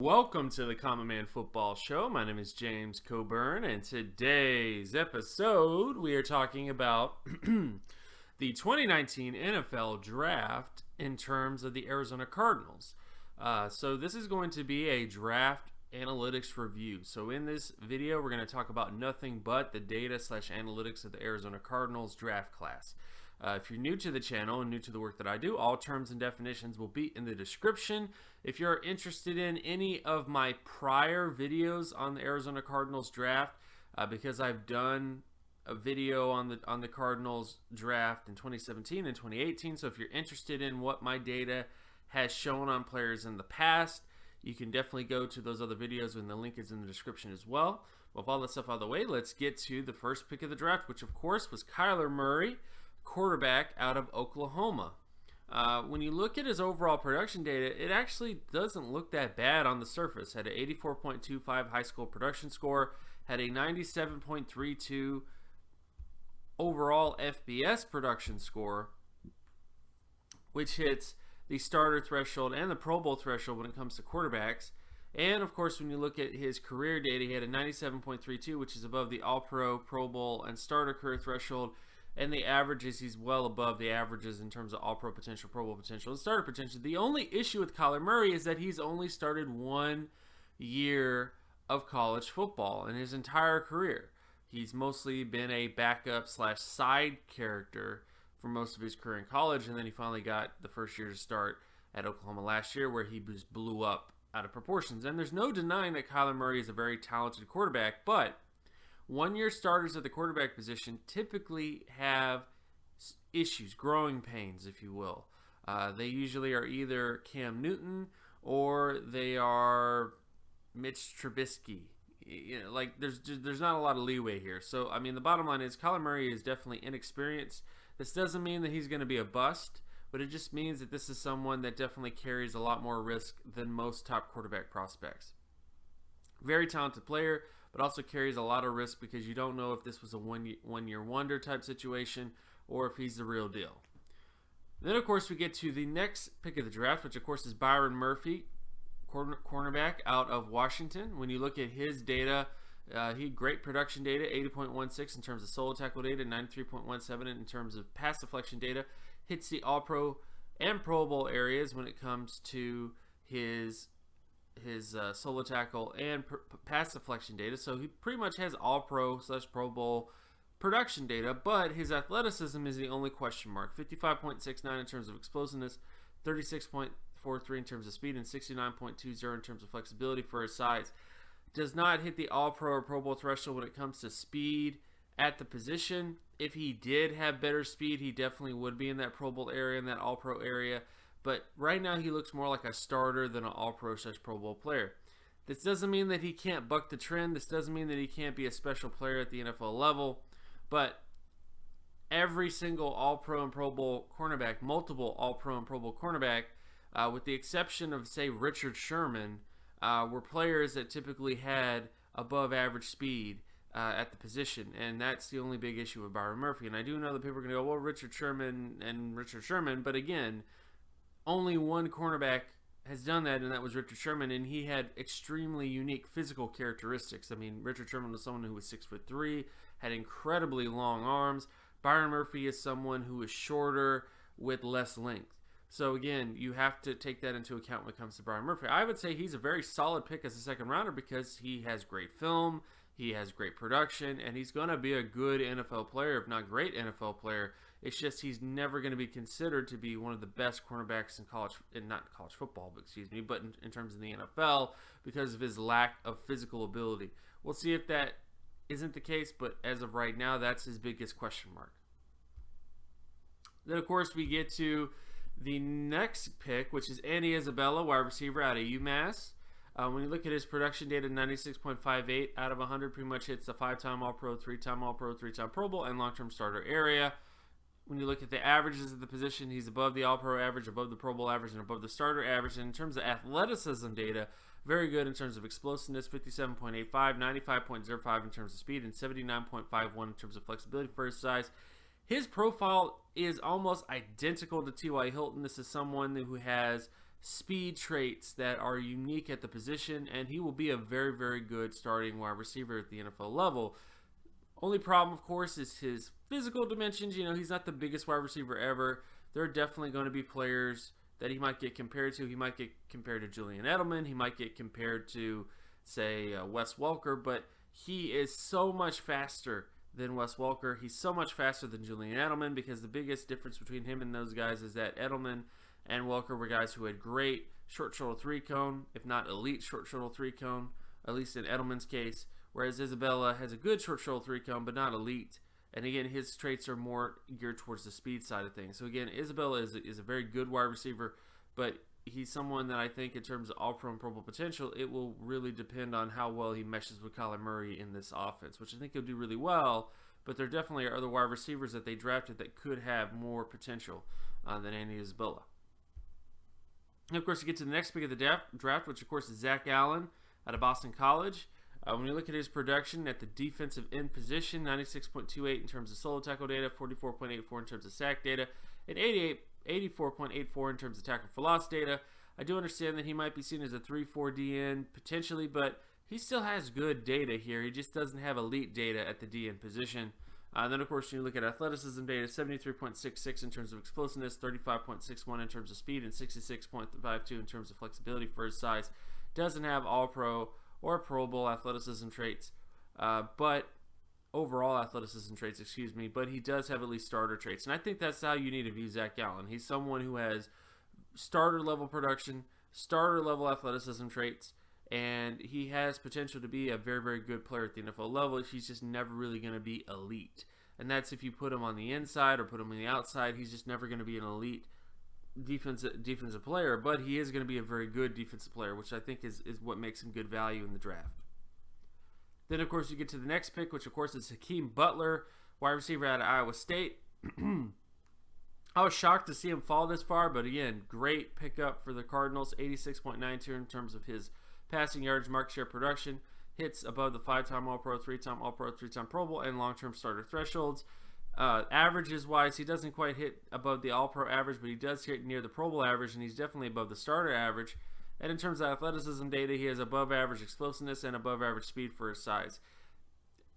Welcome to the Common Man Football Show. My name is James Coburn, and today's episode we are talking about the 2019 NFL Draft in terms of the Arizona Cardinals. So this is going to be a draft analytics review. So in this video, we're going to talk about nothing but the data/analytics of the Arizona Cardinals draft class. If you're new to the channel and new to the work that I do, all terms and definitions will be in the description. If you're interested in any of my prior videos on the Arizona Cardinals draft, because I've done a video on the Cardinals draft in 2017 and 2018, so if you're interested in what my data has shown on players in the past, you can definitely go to those other videos, and the link is in the description as well. With all that stuff out of the way, let's get to the first pick of the draft, which of course was Kyler Murray, quarterback out of Oklahoma. When you look at his overall production data, it actually doesn't look that bad on the surface. Had an 84.25 high school production score, had a 97.32 overall FBS production score, which hits the starter threshold and the Pro Bowl threshold when it comes to quarterbacks. And of course, when you look at his career data, he had a 97.32, which is above the All-Pro, Pro Bowl, and starter career threshold. And the averages, he's well above the averages in terms of All-Pro potential, Pro Bowl potential, and starter potential. The only issue with Kyler Murray is that he's only started 1 year of college football in his entire career. He's mostly been a backup/side character for most of his career in college, and then he finally got the first year to start at Oklahoma last year, where he just blew up out of proportions. And there's no denying that Kyler Murray is a very talented quarterback, but one-year starters at the quarterback position typically have issues, growing pains, if you will. They usually are either Cam Newton or they are Mitch Trubisky. There's not a lot of leeway here. So, I mean, the bottom line is Kyler Murray is definitely inexperienced. This doesn't mean that he's going to be a bust, but it just means that this is someone that definitely carries a lot more risk than most top quarterback prospects. Very talented player, but also carries a lot of risk because you don't know if this was a one-year wonder type situation or if he's the real deal. Then, of course, we get to the next pick of the draft, which, of course, is Byron Murphy, cornerback out of Washington. When you look at his data, he had great production data, 80.16 in terms of solo tackle data, 93.17 in terms of pass deflection data. Hits the All-Pro and Pro Bowl areas when it comes to his solo tackle and pass deflection data. So he pretty much has All-Pro/Pro Bowl production data, but his athleticism is the only question mark. 55.69 in terms of explosiveness, 36.43 in terms of speed, and 69.20 in terms of flexibility for his size. Does not hit the All-Pro or Pro Bowl threshold when it comes to speed at the position. If he did have better speed, he definitely would be in that Pro Bowl area and that All-Pro area. But right now, he looks more like a starter than an All-Pro/Pro Bowl player. This doesn't mean that he can't buck the trend. This doesn't mean that he can't be a special player at the NFL level. But every single All-Pro and Pro Bowl cornerback, multiple All-Pro and Pro Bowl cornerback, with the exception of, say, Richard Sherman, were players that typically had above-average speed at the position. And that's the only big issue with Byron Murphy. And I do know that people are going to go, well, Richard Sherman. But again, only one cornerback has done that, and that was Richard Sherman, and he had extremely unique physical characteristics. I mean, Richard Sherman was someone who was 6'3", had incredibly long arms. Byron Murphy is someone who is shorter with less length. So again, you have to take that into account when it comes to Byron Murphy. I would say he's a very solid pick as a second rounder because he has great film, he has great production, and he's going to be a good NFL player, if not great NFL player. It's just he's never going to be considered to be one of the best cornerbacks in not college football, but in terms of the NFL because of his lack of physical ability. We'll see if that isn't the case, but as of right now, that's his biggest question mark. Then, of course, we get to the next pick, which is Isabella, wide receiver out of UMass. When you look at his production data, 96.58 out of 100 pretty much hits the 5-time All-Pro, 3-time All-Pro, 3-time Pro Bowl, and long-term starter area. When you look at the averages of the position, he's above the All-Pro average, above the Pro Bowl average, and above the starter average. And in terms of athleticism data, very good in terms of explosiveness, 57.85, 95.05 in terms of speed, and 79.51 in terms of flexibility for his size. His profile is almost identical to T.Y. Hilton. This is someone who has speed traits that are unique at the position, and he will be a very, very good starting wide receiver at the NFL level. Only problem, of course, is his physical dimensions. He's not the biggest wide receiver ever. There are definitely going to be players that he might get compared to. He might get compared to Julian Edelman. He might get compared to, say, Wes Welker, but he is so much faster than Wes Welker. He's so much faster than Julian Edelman, because the biggest difference between him and those guys is that Edelman and Welker were guys who had great short shuttle three cone, if not elite short shuttle three cone, at least in Edelman's case, whereas Isabella has a good short shuttle three cone, but not elite. And again, his traits are more geared towards the speed side of things. So again, Isabella is a very good wide receiver, but he's someone that I think in terms of all-pro and Pro Bowl potential, it will really depend on how well he meshes with Kyler Murray in this offense, which I think he'll do really well, but there definitely are other wide receivers that they drafted that could have more potential than Andy Isabella. And of course, you get to the next pick of the draft, which of course is Zach Allen out of Boston College. When you look at his production at the defensive end position, 96.28 in terms of solo tackle data, 44.84 in terms of sack data, and 84.84 in terms of tackle for loss data. I do understand that he might be seen as a 3-4 DN potentially, but he still has good data here. He just doesn't have elite data at the DN position. Then, of course, you look at athleticism data, 73.66 in terms of explosiveness, 35.61 in terms of speed, and 66.52 in terms of flexibility for his size. Doesn't have all-pro or Pro Bowl athleticism traits, but overall athleticism traits, but he does have at least starter traits. And I think that's how you need to view Zach Allen. He's someone who has starter-level production, starter-level athleticism traits, and he has potential to be a very, very good player at the NFL level. He's just never really going to be elite. And that's if you put him on the inside or put him on the outside. He's just never going to be an elite defensive player, but he is going to be a very good defensive player, which I think is what makes him good value in the draft. Then, of course, you get to the next pick, which, of course, is Hakeem Butler, wide receiver out of Iowa State. I was shocked to see him fall this far, but again, great pickup for the Cardinals, 86.92 in terms of his passing yards, market share production, hits above the 5-time All-Pro, 3-time All-Pro, 3-time Pro Bowl, and long-term starter thresholds. Averages-wise, he doesn't quite hit above the All-Pro average, but he does hit near the Pro Bowl average, and he's definitely above the starter average. And in terms of athleticism data, he has above-average explosiveness and above-average speed for his size.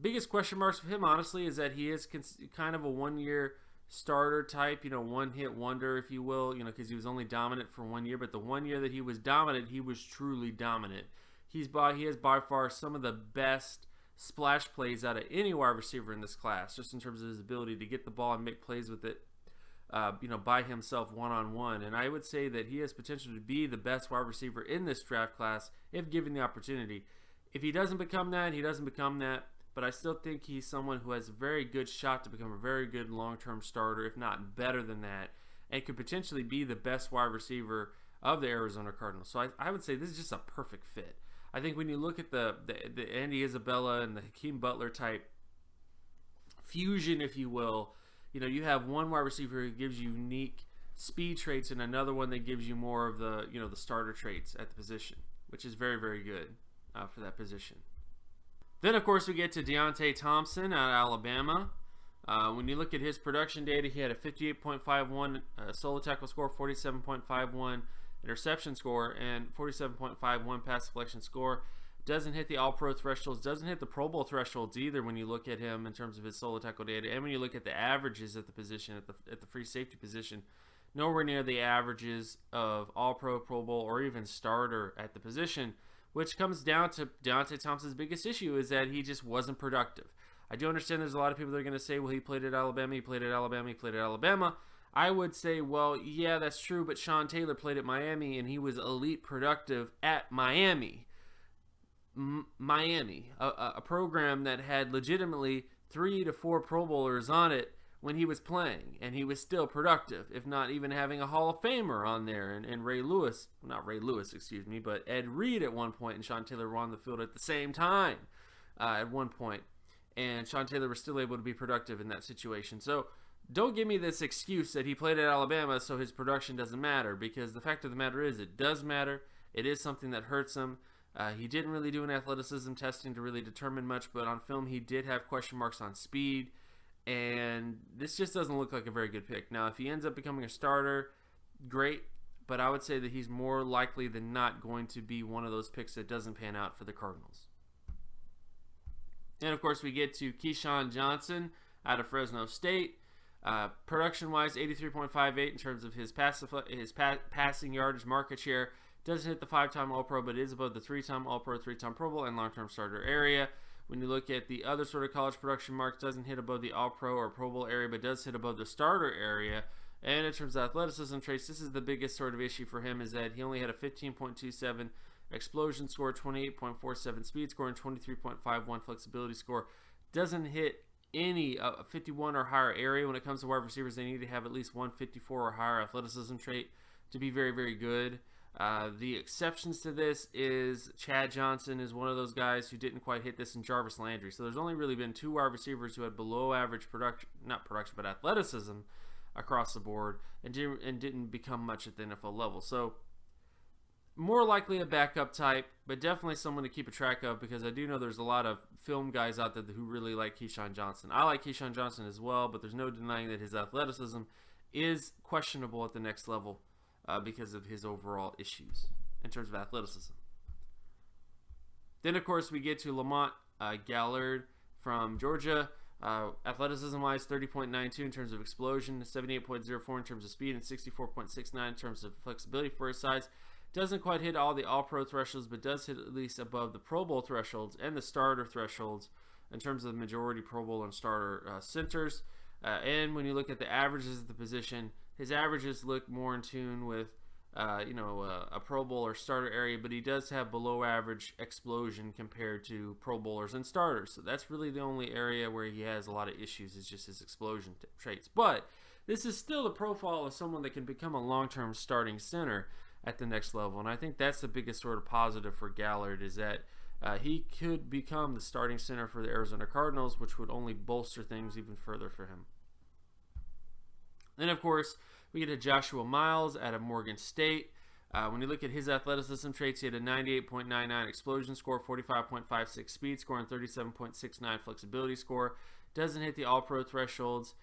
Biggest question marks for him, honestly, is that he is kind of a one-year starter type, one-hit wonder, if you will, because he was only dominant for 1 year. But the 1 year that he was dominant, he was truly dominant. He has by far some of the best splash plays out of any wide receiver in this class, just in terms of his ability to get the ball and make plays with it, by himself one-on-one. And I would say that he has potential to be the best wide receiver in this draft class if given the opportunity. If he doesn't become that, he doesn't become that. But I still think he's someone who has a very good shot to become a very good long-term starter, if not better than that, and could potentially be the best wide receiver of the Arizona Cardinals. So I would say this is just a perfect fit. I think when you look at the Andy Isabella and the Hakeem Butler type fusion, if you will, you have one wide receiver who gives you unique speed traits and another one that gives you more of the the starter traits at the position, which is very, very good for that position. Then, of course, we get to Deonte Thompson out of Alabama. When you look at his production data, he had a 58.51 solo tackle score, 47.51 interception score, and 47.51 pass deflection score. Doesn't hit the All-Pro thresholds, doesn't hit the Pro Bowl thresholds either when you look at him in terms of his solo tackle data. And when you look at the averages at the position, at the free safety position, nowhere near the averages of All-Pro, Pro Bowl, or even starter at the position, which comes down to Deonte Thompson's biggest issue is that he just wasn't productive. I do understand there's a lot of people that are going to say, well, he played at Alabama, he played at Alabama, he played at Alabama. I would say, well, yeah, that's true, but Sean Taylor played at Miami, and he was elite productive at Miami. Miami, a program that had legitimately 3 to 4 Pro Bowlers on it when he was playing, and he was still productive, if not even having a Hall of Famer on there, and Ray Lewis, well, not Ray Lewis, but Ed Reed at one point, and Sean Taylor were on the field at the same time at one point, and Sean Taylor was still able to be productive in that situation. So don't give me this excuse that he played at Alabama so his production doesn't matter, because the fact of the matter is it does matter. It is something that hurts him. He didn't really do an athleticism testing to really determine much, but on film he did have question marks on speed, and this just doesn't look like a very good pick. Now, if he ends up becoming a starter, great, but I would say that he's more likely than not going to be one of those picks that doesn't pan out for the Cardinals. And, of course, we get to Keyshawn Johnson out of Fresno State. Production-wise, 83.58 in terms of his passing yardage market share. Doesn't hit the 5-time All-Pro, but is above the 3-time All-Pro, 3-time Pro Bowl, and long-term starter area. When you look at the other sort of college production marks, doesn't hit above the All-Pro or Pro Bowl area, but does hit above the starter area. And in terms of athleticism traits, this is the biggest sort of issue for him, is that he only had a 15.27 explosion score, 28.47 speed score, and 23.51 flexibility score. Doesn't hit any 51 or higher area. When it comes to wide receivers, they need to have at least 154 or higher athleticism trait to be very, very good. The exceptions to this is Chad Johnson is one of those guys who didn't quite hit this, in Jarvis Landry. So there's only really been 2 wide receivers who had below average but athleticism across the board and didn't become much at the NFL level. So more likely a backup type, but definitely someone to keep a track of, because I do know there's a lot of film guys out there who really like Keyshawn Johnson. I like Keyshawn Johnson as well, but there's no denying that his athleticism is questionable at the next level because of his overall issues in terms of athleticism. Then, of course, we get to Lamont Gaillard from Georgia. Athleticism-wise, 30.92 in terms of explosion, 78.04 in terms of speed, and 64.69 in terms of flexibility for his size. Doesn't quite hit all the All-Pro thresholds, but does hit at least above the Pro Bowl thresholds and the starter thresholds in terms of the majority Pro Bowl and starter centers. And when you look at the averages of the position, his averages look more in tune with a Pro Bowl or starter area, but he does have below average explosion compared to Pro Bowlers and starters. So that's really the only area where he has a lot of issues, is just his explosion traits. But this is still the profile of someone that can become a long-term starting center at the next level. And I think that's the biggest sort of positive for Gaillard, is that he could become the starting center for the Arizona Cardinals, which would only bolster things even further for him. Then, of course, we get to Joshua Miles out of Morgan State. When you look at his athleticism traits, he had a 98.99 explosion score, 45.56 speed score, and 37.69 flexibility score. Doesn't hit the All-Pro thresholds.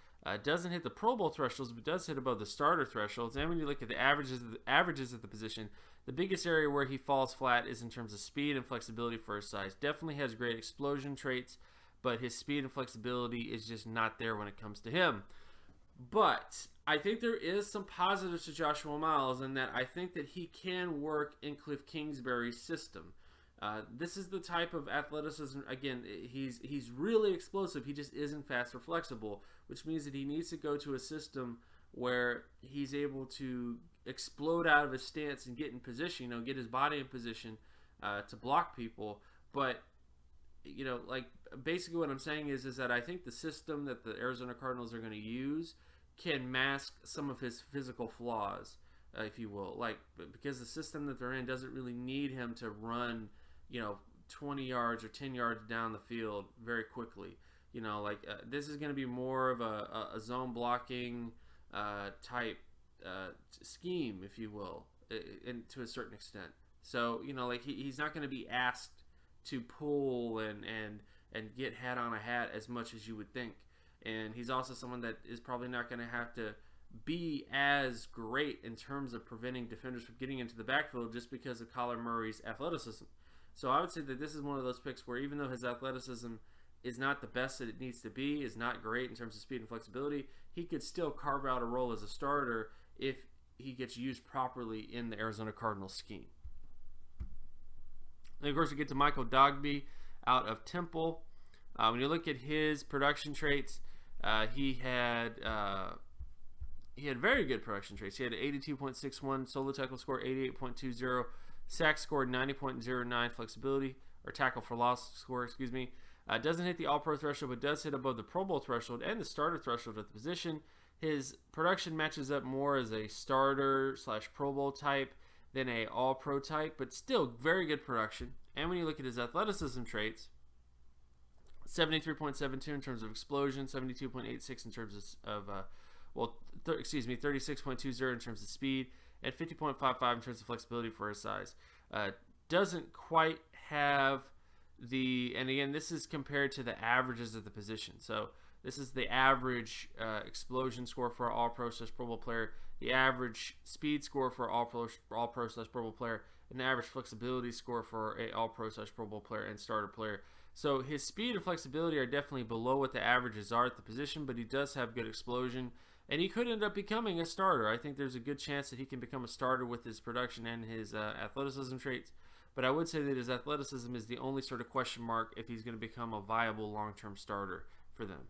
Doesn't hit the Pro Bowl thresholds, but does hit above the starter thresholds. And when you look at the averages of the position, the biggest area where he falls flat is in terms of speed and flexibility for his size. Definitely has great explosion traits, but his speed and flexibility is just not there when it comes to him. But I think there is some positives to Joshua Miles, in that I think that he can work in Cliff Kingsbury's system. This is the type of athleticism, again, he's really explosive. He just isn't fast or flexible, which means that he needs to go to a system where he's able to explode out of his stance and get in position, get his body in position to block people. But, basically what I'm saying is that I think the system that the Arizona Cardinals are going to use can mask some of his physical flaws, if you will. Because the system that they're in doesn't really need him to run, 20 yards or 10 yards down the field very quickly. This is going to be more of a zone blocking type scheme, if you will, to a certain extent. So, he's not going to be asked to pull and get hat on a hat as much as you would think. And he's also someone that is probably not going to have to be as great in terms of preventing defenders from getting into the backfield just because of Kyler Murray's athleticism. So I would say that this is one of those picks where, even though his athleticism is not the best that it needs to be, is not great in terms of speed and flexibility, he could still carve out a role as a starter if he gets used properly in the Arizona Cardinals scheme. And of course, we get to Michael Dogbe out of Temple. When you look at his production traits, he had very good production traits. He had an 82.61 solo tackle score, 88.20 sack score, 90.09 flexibility or tackle for loss score. Doesn't hit the All-Pro threshold, but does hit above the Pro Bowl threshold and the starter threshold at the position. His production matches up more as a starter/Pro Bowl type than a All-Pro type, but still very good production. And when you look at his athleticism traits, 73.72 in terms of explosion, 72.86 in terms of 36.20 in terms of speed, and 50.55 in terms of flexibility for his size. Doesn't quite have and again, this is compared to the averages of the position. So this is the average explosion score for an All-Pro/Pro Bowl player. the average speed score for all-pro /Pro Bowl player, and the average flexibility score for a all-pro /Pro Bowl player and starter player. So his speed and flexibility are definitely below what the averages are at the position, but he does have good explosion, and he could end up becoming a starter. I think there's a good chance that he can become a starter with his production and his athleticism traits. But I would say that his athleticism is the only sort of question mark if he's going to become a viable long-term starter for them.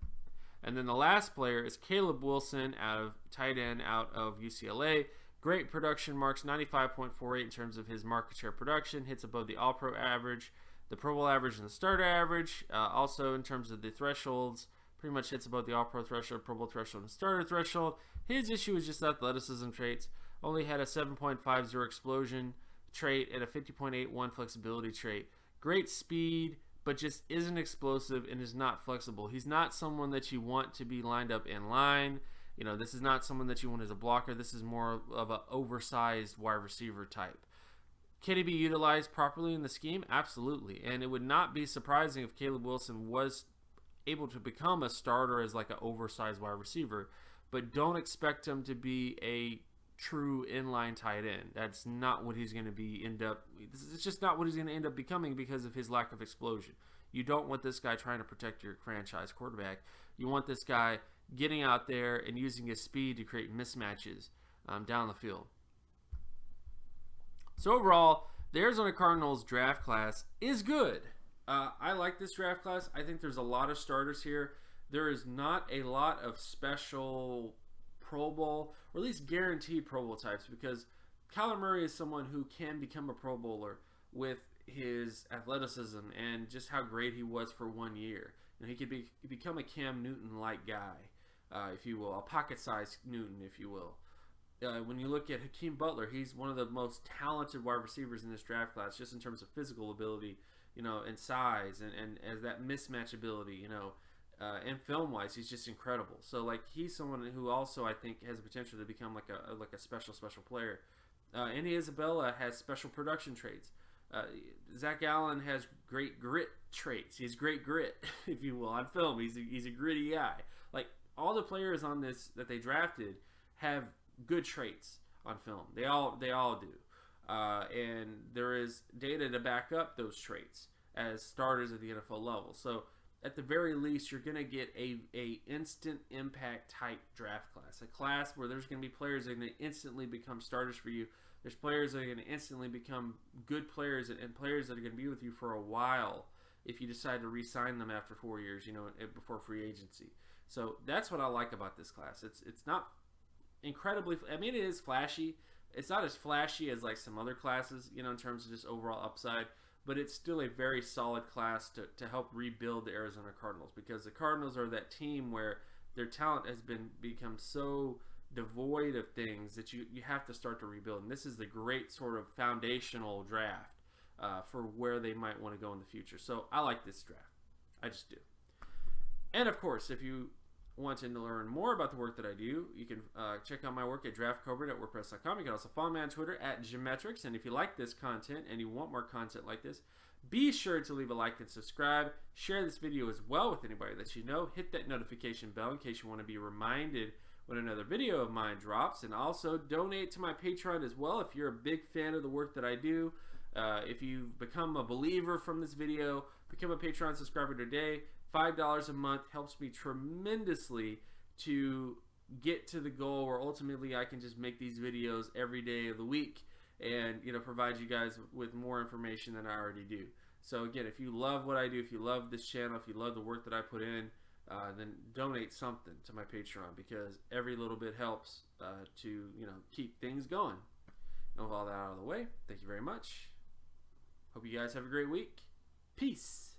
And then the last player is Caleb Wilson, tight end out of UCLA. Great production marks, 95.48 in terms of his market share production. Hits above the All-Pro average, the Pro Bowl average, and the starter average. Also in terms of the thresholds, pretty much hits above the All-Pro threshold, Pro Bowl threshold, and starter threshold. His issue is just athleticism traits. Only had a 7.50 explosion trait and a 50.81 flexibility trait. Great speed, but just isn't explosive and is not flexible. He's not someone that you want to be lined up in line. This is not someone that you want as a blocker. This is more of an oversized wide receiver type. Can he be utilized properly in the scheme? Absolutely. And it would not be surprising if Caleb Wilson was able to become a starter as like an oversized wide receiver. But don't expect him to be a true inline tight end. That's not what he's going to it's just not what he's going to end up becoming because of his lack of explosion. You don't want this guy trying to protect your franchise quarterback. You want this guy getting out there and using his speed to create mismatches down the field. So overall, the Arizona Cardinals draft class is good. I like this draft class. I think there's a lot of starters here. There is not a lot of special Pro Bowl, or at least guaranteed Pro Bowl types, because Kyler Murray is someone who can become a Pro Bowler with his athleticism and just how great he was for 1 year. He could become a Cam Newton-like guy, if you will, a pocket-sized Newton, if you will. When you look at Hakeem Butler, he's one of the most talented wide receivers in this draft class, just in terms of physical ability, and size, and as that mismatch ability, and film-wise, he's just incredible. So, he's someone who also, I think, has the potential to become like a special player. And Isabella has special production traits. Zach Allen has great grit traits. He's great grit, if you will, on film. He's a gritty guy. All the players on this that they drafted have good traits on film. They all do. And there is data to back up those traits as starters at the NFL level. So, at the very least, you're going to get a instant impact type draft class. A class where there's going to be players that are going to instantly become starters for you. There's players that are going to instantly become good players and players that are going to be with you for a while if you decide to re-sign them after 4 years, before free agency. So that's what I like about this class. It's not incredibly, it is flashy. It's not as flashy as some other classes, in terms of just overall upside. But it's still a very solid class to help rebuild the Arizona Cardinals, because the Cardinals are that team where their talent has become so devoid of things that you have to start to rebuild. And this is the great sort of foundational draft for where they might want to go in the future. So I like this draft. I just do. And of course, if you want to learn more about the work that I do, you can check out my work at draftcobra.wordpress.com. You can also follow me on Twitter at Geometrics. And if you like this content and you want more content like this, be sure to leave a like and subscribe. Share this video as well with anybody that you know. Hit that notification bell in case you want to be reminded when another video of mine drops. And also donate to my Patreon as well if you're a big fan of the work that I do. If you've become a believer from this video, become a Patreon subscriber today. $5 a month helps me tremendously to get to the goal where ultimately I can just make these videos every day of the week and provide you guys with more information than I already do. So again, if you love what I do, if you love this channel, if you love the work that I put in, then donate something to my Patreon, because every little bit helps to keep things going. And with all that out of the way, thank you very much. Hope you guys have a great week. Peace.